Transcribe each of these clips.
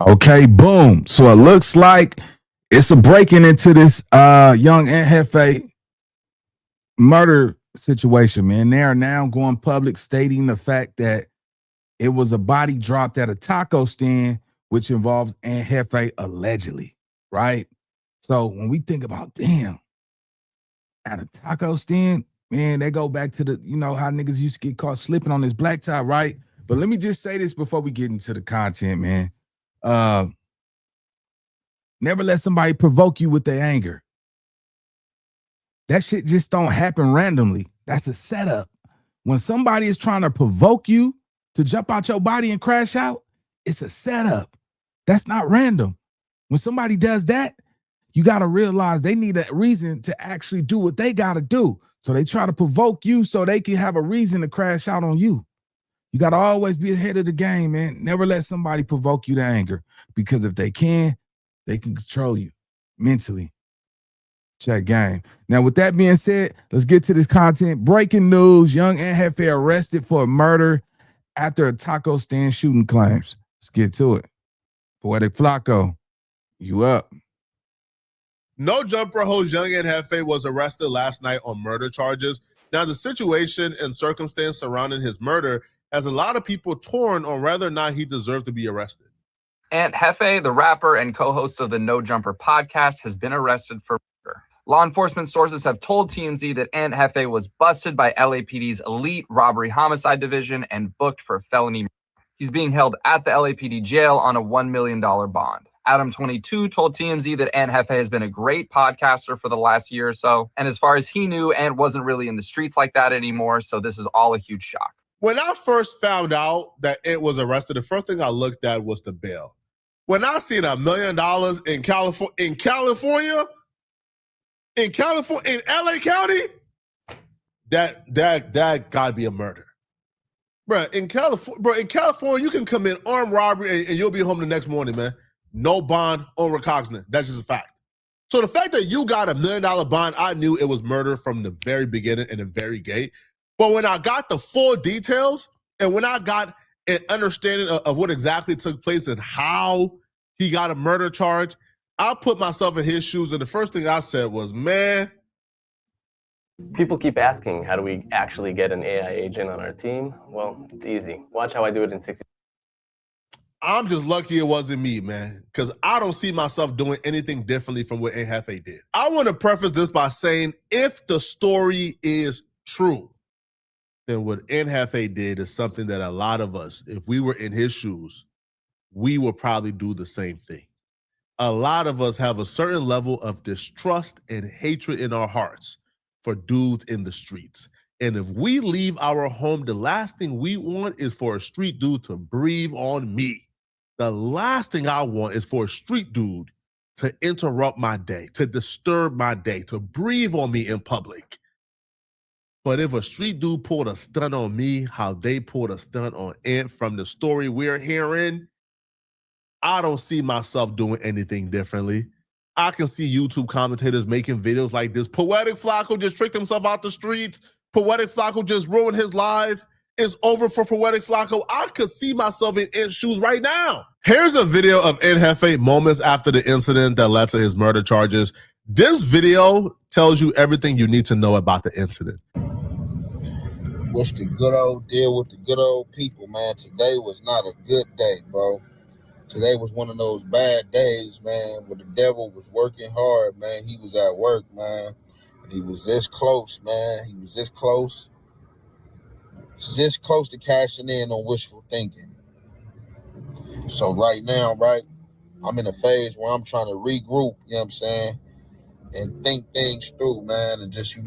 Okay, boom. So it looks like it's a breaking into this young Jefe murder situation, man. They are now going public stating the fact that it was a body dropped at a taco stand, which involves Jefe allegedly, right? So when we think about, damn, at a taco stand, man, they go back to how niggas used to get caught slipping on this black tie, right? But let me just say this before we get into the content, man. Uh, Never let somebody provoke you with their anger. That shit just don't happen randomly. That's a setup. When somebody is trying to provoke you to jump out your body and crash out, it's a setup. That's not random. When somebody does that, you got to realize they need a reason to actually do what they got to do. So they try to provoke you so they can have a reason to crash out on you. You got to always be ahead of the game, man. Never let somebody provoke you to anger, because if they can control you mentally. Check game. Now, with that being said, let's get to this content. Breaking news: young Jefe arrested for murder after a taco stand shooting claims. Let's get to it. Poetic Flacco, you up? No Jumper host young Jefe was arrested last night on murder charges. Now, the situation and circumstance surrounding his murder has a lot of people torn on whether or not he deserved to be arrested. Jefe, the rapper and co-host of the No Jumper podcast, has been arrested for murder. Law enforcement sources have told TMZ that Jefe was busted by LAPD's elite robbery homicide division and booked for felony murder. He's being held at the LAPD jail on a $1 million bond. Adam 22 told TMZ that Jefe has been a great podcaster for the last year or so, and as far as he knew, Ant wasn't really in the streets like that anymore, so this is all a huge shock. When I first found out that Ant was arrested, the first thing I looked at was the bail. When I seen $1 million in California, in LA County, that gotta be a murder. In California, you can commit armed robbery and you'll be home the next morning, man. No bond on recognizance. That's just a fact. So the fact that you got $1 million bond, I knew it was murder from the very beginning and the very gate. But when I got the full details and when I got an understanding of what exactly took place and how he got a murder charge, I put myself in his shoes, and the first thing I said was, man. People keep asking, how do we actually get an AI agent on our team? Well, it's easy. Watch how I do it in 60. I'm just lucky it wasn't me, man, because I don't see myself doing anything differently from what Jefe did. I want to preface this by saying, if the story is true, then what Jefe did is something that a lot of us, if we were in his shoes, we would probably do the same thing. A lot of us have a certain level of distrust and hatred in our hearts for dudes in the streets. And if we leave our home, the last thing we want is for a street dude to breathe on me. The last thing I want is for a street dude to interrupt my day, to disturb my day, to breathe on me in public. But if a street dude pulled a stunt on me, how they pulled a stunt on Ant from the story we're hearing, I don't see myself doing anything differently. I can see YouTube commentators making videos like this. Poetic Flacco just tricked himself out the streets. Poetic Flacco just ruined his life. It's over for Poetic Flacco. I could see myself in Ant's shoes right now. Here's a video of Jefe moments after the incident that led to his murder charges. This video tells you everything you need to know about the incident. What's the good old deal with the good old people, man? Today was not a good day, bro. Today was one of those bad days, man, where the devil was working hard, man. He was at work, man. And he was this close, man. He was this close. This close to cashing in on wishful thinking. So right now, right, I'm in a phase where I'm trying to regroup, you know what I'm saying, and think things through, man, and just,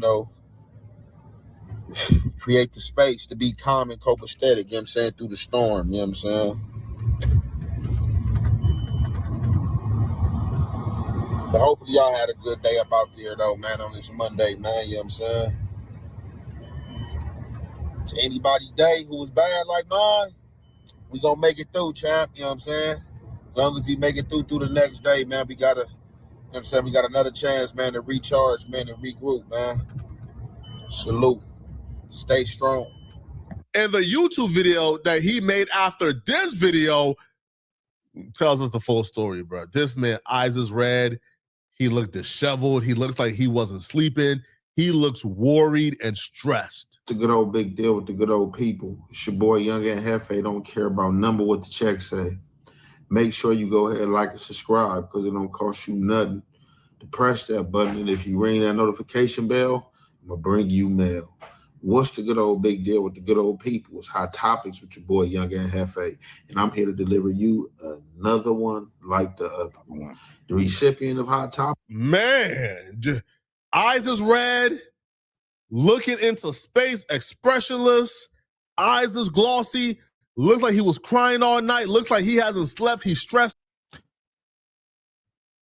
create the space to be calm and copacetic, you know what I'm saying, through the storm, you know what I'm saying. But hopefully y'all had a good day up out there, though, man, on this Monday, man, you know what I'm saying. To anybody day who was bad like mine, we gonna make it through, champ, you know what I'm saying. As long as we make it through the next day, man, we got another chance, man, to recharge, man, and regroup, man. Salute. Stay strong. And the YouTube video that he made after this video tells us the full story, bro. This man, eyes is red. He looked disheveled. He looks like he wasn't sleeping. He looks worried and stressed. It's a good old big deal with the good old people. It's your boy, Young and Jefe. Don't care about number what the check say. Make sure you go ahead and like and subscribe because it don't cost you nothing to press that button. And if you ring that notification bell, I'm going to bring you mail. What's the good old big deal with the good old people? It's Hot Topics with your boy, Young and Jefe. And I'm here to deliver you another one like the other one. The recipient of Hot Topics. Man, eyes is red, looking into space, expressionless, eyes is glossy, looks like he was crying all night, looks like he hasn't slept, he's stressed.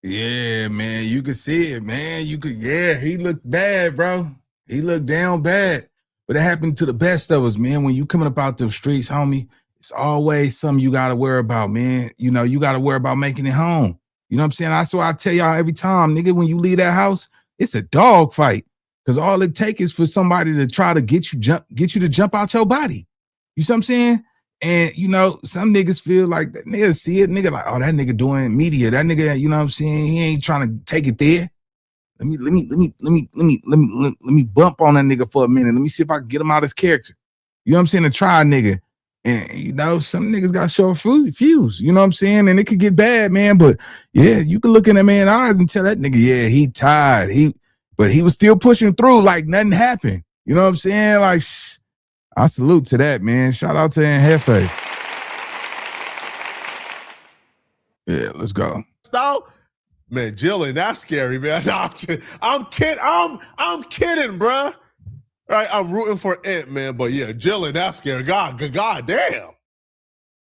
Yeah, man, you could see it, man. He looked bad, bro. He looked down bad. But it happened to the best of us, man. When you coming up out them streets, homie, it's always something you got to worry about, man. You know, you got to worry about making it home. You know what I'm saying? That's why I tell y'all every time, nigga, when you leave that house, it's a dog fight. Because all it takes is for somebody to try to get you to jump out your body. You see what I'm saying? And, you know, some niggas feel like that nigga see it, nigga like, oh, that nigga doing media. That nigga, you know what I'm saying? He ain't trying to take it there. Let me bump on that nigga for a minute. Let me see if I can get him out of his character. You know what I'm saying? To try a nigga. And, you know, some niggas got to show a fuse. You know what I'm saying? And it could get bad, man. But, yeah, you can look in that man's eyes and tell that nigga, yeah, he tired. But he was still pushing through like nothing happened. You know what I'm saying? Like, I salute to that, man. Shout out to Jefe. Yeah, let's go. Stop. Man, Jill ain't that scary, man. No, I'm kidding. I'm kidding, bro. All right, I'm rooting for Ant, man. But yeah, Jill ain't that scary. God damn.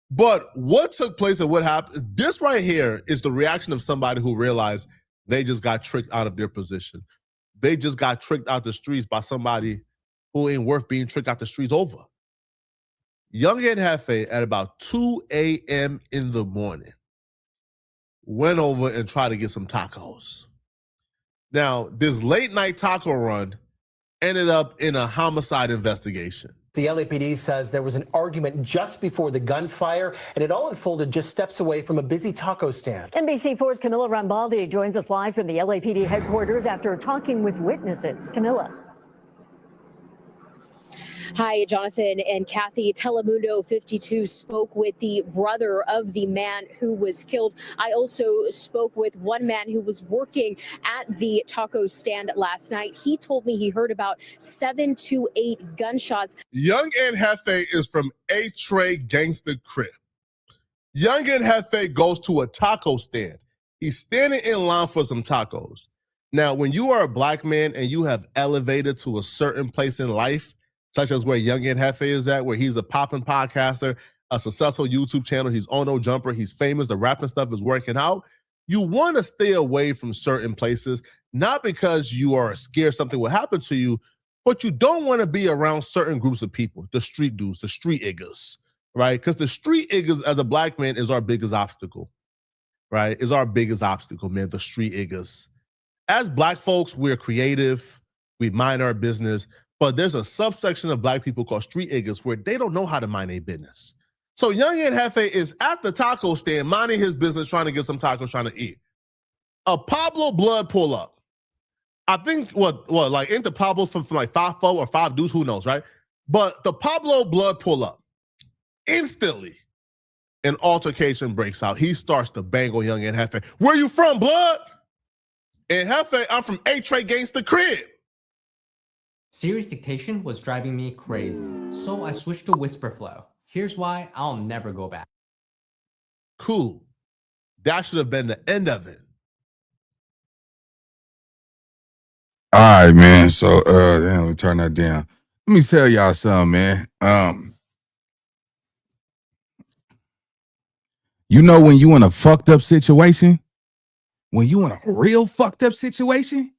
But what took place and what happened, this right here is the reaction of somebody who realized they just got tricked out of their position. They just got tricked out the streets by somebody who ain't worth being tricked out the streets over. Young and Jefe at about 2 a.m. in the morning went over and tried to get some tacos. Now, this late night taco run ended up in a homicide investigation. The LAPD says there was an argument just before the gunfire, and it all unfolded just steps away from a busy taco stand. NBC4's Camilla Rambaldi joins us live from the LAPD headquarters after talking with witnesses. Camilla. Hi, Jonathan and Kathy. Telemundo 52 spoke with the brother of the man who was killed. I also spoke with one man who was working at the taco stand last night. He told me he heard about 7 to 8 gunshots. Young and Jefe is from A-Tray Gangsta Crib. Young and Jefe goes to a taco stand. He's standing in line for some tacos. Now, when you are a black man and you have elevated to a certain place in life, such as where Young and Jefe is at, where he's a popping podcaster, a successful YouTube channel, he's on No Jumper, he's famous, the rapping stuff is working out. You want to stay away from certain places, not because you are scared something will happen to you, but you don't want to be around certain groups of people, the street dudes, the street iggers, right? Because the street iggers as a black man is our biggest obstacle, right? Is our biggest obstacle, man, the street iggers. As black folks, we're creative, we mind our business, but there's a subsection of black people called street iggers where they don't know how to mind their business. So Young and Jefe is at the taco stand, minding his business, trying to get some tacos, trying to eat. A Pablo Blood pull up. I think like ain't the Pablos from like 5'4" or 5 dudes, who knows, right? But the Pablo Blood pull up. Instantly, an altercation breaks out. He starts to bang on Young and Jefe. Where you from, Blood? And Jefe, I'm from A-Tray Gangsta Crib. Serious dictation was driving me crazy, so I switched to whisper flow. Here's why I'll never go back. Cool. That should have been the end of it. All right, man. So damn, we turn that down. Let me tell y'all something, man. You know when you in a fucked up situation, when you in a real fucked up situation,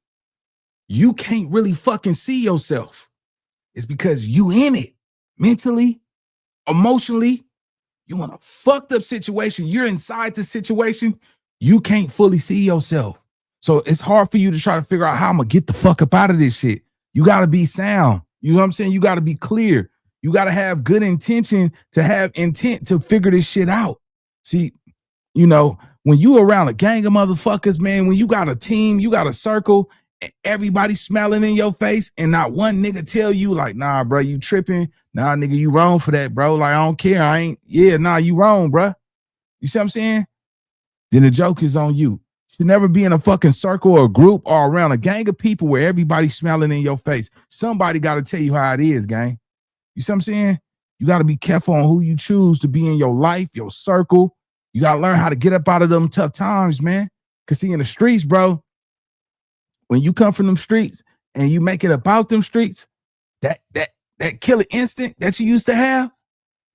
you can't really fucking see yourself. It's because you in it mentally, emotionally. You in a fucked up situation. You're inside the situation. You can't fully see yourself. So it's hard for you to try to figure out how I'm going to get the fuck up out of this shit. You got to be sound. You know what I'm saying? You got to be clear. You got to have good intention to have intent to figure this shit out. See, You know, when you around a gang of motherfuckers, man, when you got a team, you got a circle, and everybody smiling in your face, and not one nigga tell you like, nah, bro, you tripping. Nah, nigga, you wrong for that, bro. Like, I don't care. You wrong, bro. You see what I'm saying? Then the joke is on you. You should never be in a fucking circle or group or around a gang of people where everybody's smiling in your face. Somebody got to tell you how it is, gang. You see what I'm saying? You got to be careful on who you choose to be in your life, your circle. You got to learn how to get up out of them tough times, man. Because see, in the streets, bro, when you come from them streets and you make it about them streets, that killer instinct that you used to have,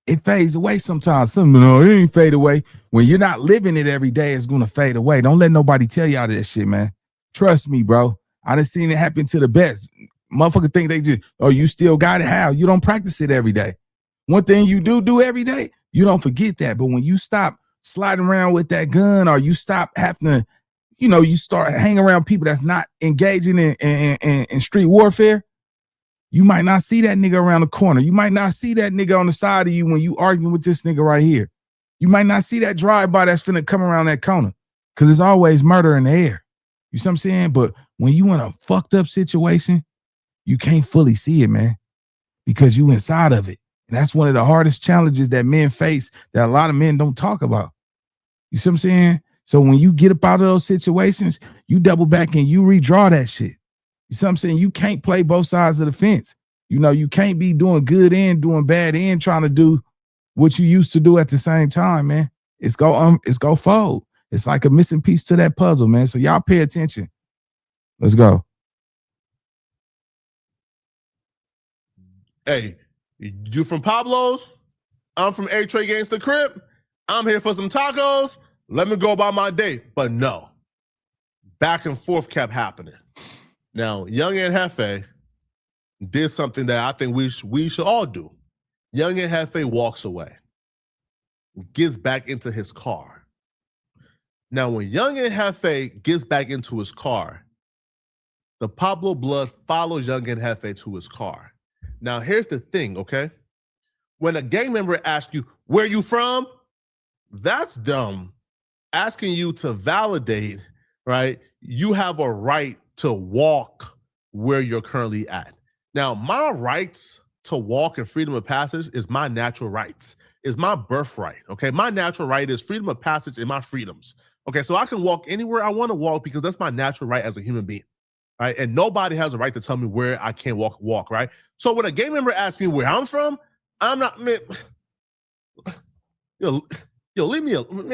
it fades away sometimes. No, it ain't fade away. When you're not living it every day, it's gonna fade away. Don't let nobody tell you all that shit, man. Trust me, bro. I done seen it happen to the best. Motherfucker think they just, oh, you still got it. How? You don't practice it every day. One thing you do every day, you don't forget that. But when you stop sliding around with that gun, or you stop having to, you start hanging around people that's not engaging in street warfare, you might not see that nigga around the corner. You might not see that nigga on the side of you when you arguing with this nigga right here. You might not see that drive-by that's finna come around that corner, because there's always murder in the air. You see what I'm saying? But when you in a fucked up situation, you can't fully see it, man, because you inside of it. And that's one of the hardest challenges that men face that a lot of men don't talk about. You see what I'm saying? So when you get up out of those situations, you double back and you redraw that shit. You see what I'm saying? You can't play both sides of the fence. You can't be doing good and doing bad and trying to do what you used to do at the same time, man. It's go fold. It's like a missing piece to that puzzle, man. So y'all pay attention. Let's go. Hey, you from Pablo's? I'm from A-Trey Gangsta Crib. I'm here for some tacos. Let me go about my day. But no, back and forth kept happening. Now, Young and Jefe did something that I think we should all do. Young and Jefe walks away, gets back into his car. Now, when Young and Jefe gets back into his car, the Pablo blood follows Young and Jefe to his car. Now, here's the thing, okay? When a gang member asks you, where you from? That's dumb. Asking you to validate, right? You have a right to walk where you're currently at. Now, my rights to walk and freedom of passage is my natural rights, is my birthright, okay? My natural right is freedom of passage and my freedoms, okay? So I can walk anywhere I want to walk because that's my natural right as a human being, right? And nobody has a right to tell me where I can't walk, right? So when a gang member asks me where I'm from, I'm not, man, yo, leave me alone,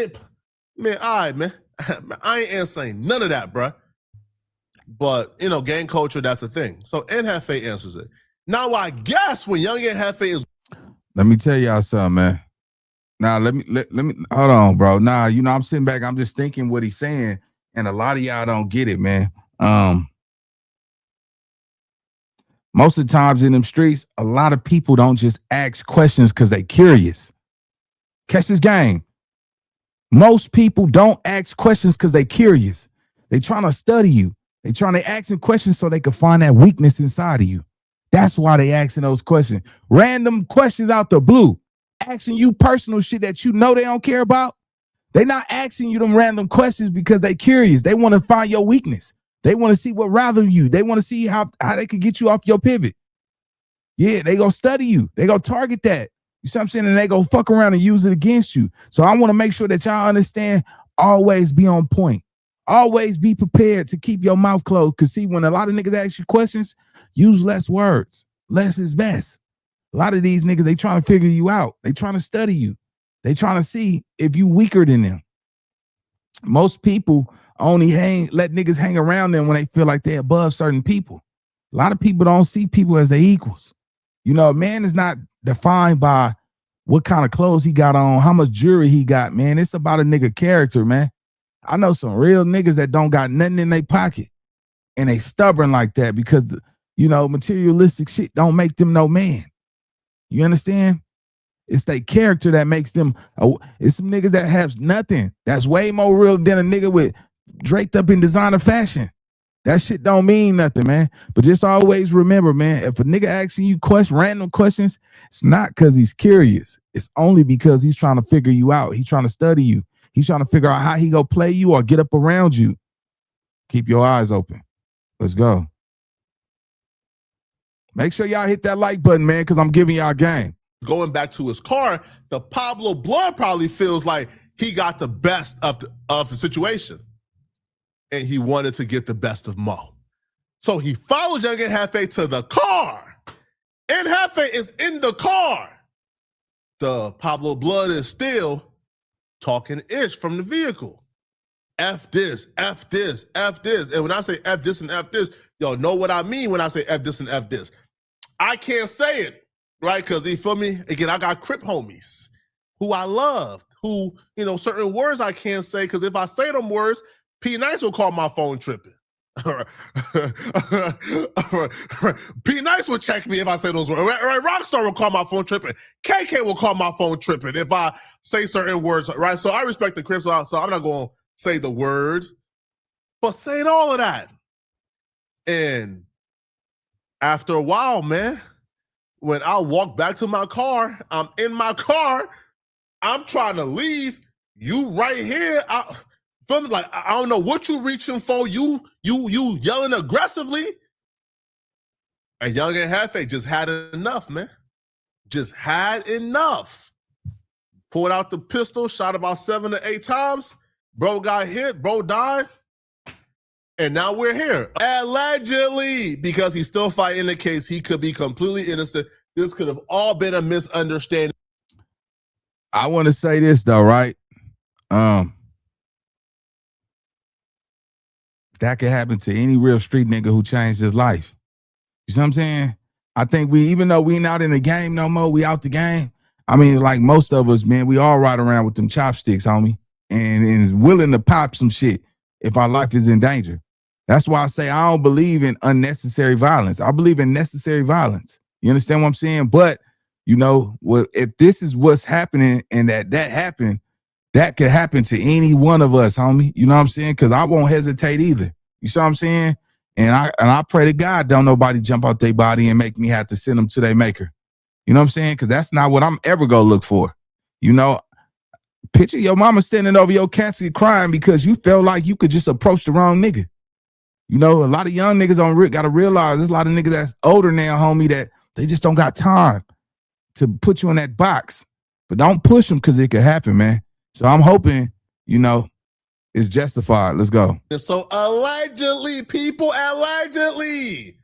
man, all right, man. I ain't answering none of that, bruh. But, gang culture, that's the thing. So Jefe answers it. Now, I guess when Young and Jefe is... Let me tell y'all something, man. Now, let me hold on, bro. Nah, I'm sitting back. I'm just thinking what he's saying. And a lot of y'all don't get it, man. Most of the times in them streets, a lot of people don't just ask questions because they curious. Catch this game. Most people don't ask questions because they curious. They trying to study you. They trying to ask questions so they can find that weakness inside of you. That's why they asking those questions. Random questions out the blue. Asking you personal shit that they don't care about. They not asking you them random questions because they curious. They want to find your weakness. They want to see what rather you. They want to see how they can get you off your pivot. Yeah, they go study you. They go target that. You see what I'm saying? And they go fuck around and use it against you. So I want to make sure that y'all understand, always be on point. Always be prepared to keep your mouth closed. Because see, when a lot of niggas ask you questions, use less words. Less is best. A lot of these niggas, they trying to figure you out. They trying to study you. They trying to see if you weaker than them. Most people only let niggas hang around them when they feel like they're above certain people. A lot of people don't see people as their equals. A man is not defined by what kind of clothes he got on, how much jewelry he got, man. It's about a nigga character, man. I know some real niggas that don't got nothing in their pocket, and they stubborn like that because, materialistic shit don't make them no man. You understand? It's their character that makes them. It's some niggas that have nothing. That's way more real than a nigga with draped up in designer fashion. That shit don't mean nothing, man. But just always remember, man, if a nigga asking you random questions, it's not because he's curious. It's only because he's trying to figure you out. He's trying to study you. He's trying to figure out how he go play you or get up around you. Keep your eyes open. Let's go. Make sure y'all hit that like button, man, because I'm giving y'all game. Going back to his car, the Pablo Blood probably feels like he got the best of the situation. And he wanted to get the best of Mo. So he follows young Jefe to the car. And Jefe is in the car. The Pablo Blood is still talking ish from the vehicle. F this, F this, F this. And when I say F this and F this, y'all know what I mean when I say F this and F this. I can't say it, right? Because you feel me? Again, I got Crip homies who I love, who, you know, certain words I can't say, because if I say them words, P Nice will call my phone tripping. P Nice will check me if I say those words. Right? Rockstar will call my phone tripping. KK will call my phone tripping if I say certain words, right? So I respect the Crips, so I'm not going to say the words, but saying all of that. And after a while, man, when I walk back to my car, I'm in my car, I'm trying to leave, you right here, feel me? Like, I don't know what you reaching for, you yelling aggressively. And young and Jefe just had enough, man. Just had enough. Pulled out the pistol, shot about 7 to 8 times. Bro got hit, bro died. And now we're here. Allegedly, because he's still fighting the case. He could be completely innocent. This could have all been a misunderstanding. I want to say this though, right? That could happen to any real street nigga who changed his life. You see what I'm saying? I think even though we not in the game no more, we out the game. I mean, like most of us, man, we all ride around with them chopsticks, homie, and willing to pop some shit if our life is in danger. That's why I say I don't believe in unnecessary violence. I believe in necessary violence. You understand what I'm saying? But, you know, if this is what's happening and that happened, that could happen to any one of us, homie. You know what I'm saying? Because I won't hesitate either. You see what I'm saying? And I pray to God don't nobody jump out their body and make me have to send them to their maker. You know what I'm saying? Because that's not what I'm ever going to look for. You know, picture your mama standing over your casket crying because you felt like you could just approach the wrong nigga. You know, a lot of young niggas got to realize there's a lot of niggas that's older now, homie, that they just don't got time to put you in that box. But don't push them because it could happen, man. So I'm hoping, you know, it's justified. Let's go. So allegedly, people, allegedly.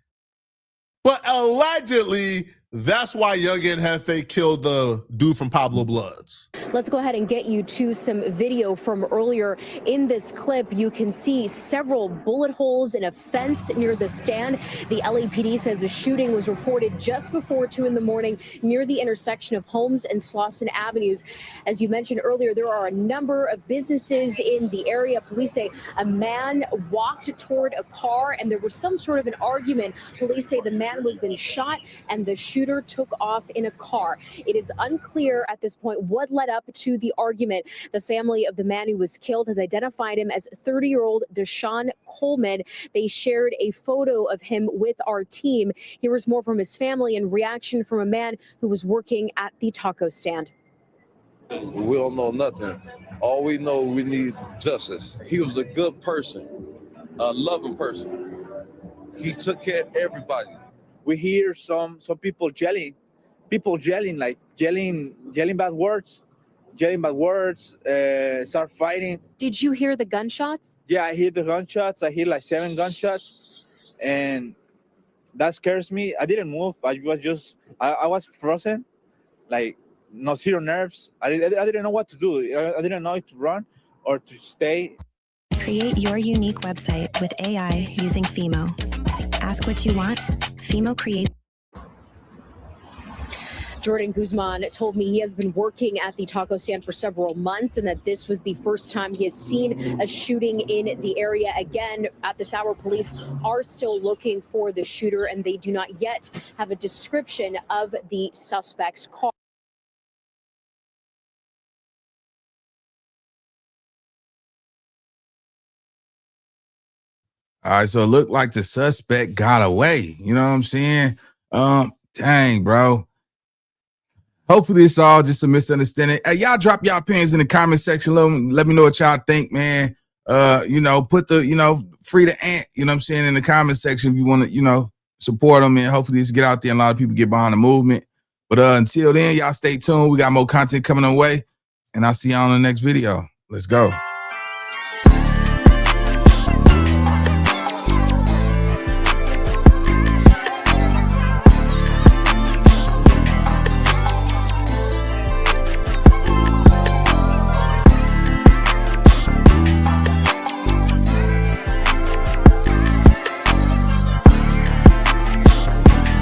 But allegedly, that's why Young and Jefe killed the dude from Pablo Bloods. Let's go ahead and get you to some video from earlier. In this clip, you can see several bullet holes in a fence near the stand. The LAPD says the shooting was reported just before 2 in the morning near the intersection of Holmes and Slauson Avenues. As you mentioned earlier, there are a number of businesses in the area. Police say a man walked toward a car and there was some sort of an argument. Police say the man was then shot and the shooter took off in a car. It is unclear at this point what led up to the argument. The family of the man who was killed has identified him as 30-year-old Deshaun Coleman. They shared a photo of him with our team. Here was more from his family and reaction from a man who was working at the taco stand. We don't know nothing. All we know, we need justice. He was a good person, a loving person. He took care of everybody. We hear some people yelling, like yelling bad words, start fighting. Did you hear the gunshots? Yeah, I hear the gunshots. I hear like 7 gunshots, and that scares me. I didn't move. I was frozen, like no zero nerves. I didn't know what to do. I didn't know if to run or to stay. Create your unique website with AI using Fimo. Ask what you want, Fimo creates. Jordan Guzman told me he has been working at the taco stand for several months and that this was the first time he has seen a shooting in the area. Again, at this hour, police are still looking for the shooter and they do not yet have a description of the suspect's car. All right, so it looked like the suspect got away. You know what I'm saying? Dang, bro. hopefully it's all just a misunderstanding. Hey, y'all drop y'all opinions in the comment section. Let me know what y'all think, man. Put the, free the ant, you know what I'm saying, in the comment section if you want to, support them, and hopefully just get out there and a lot of people get behind the movement. But until then, y'all stay tuned. We got more content coming our way, and I'll see y'all on the next video. Let's go.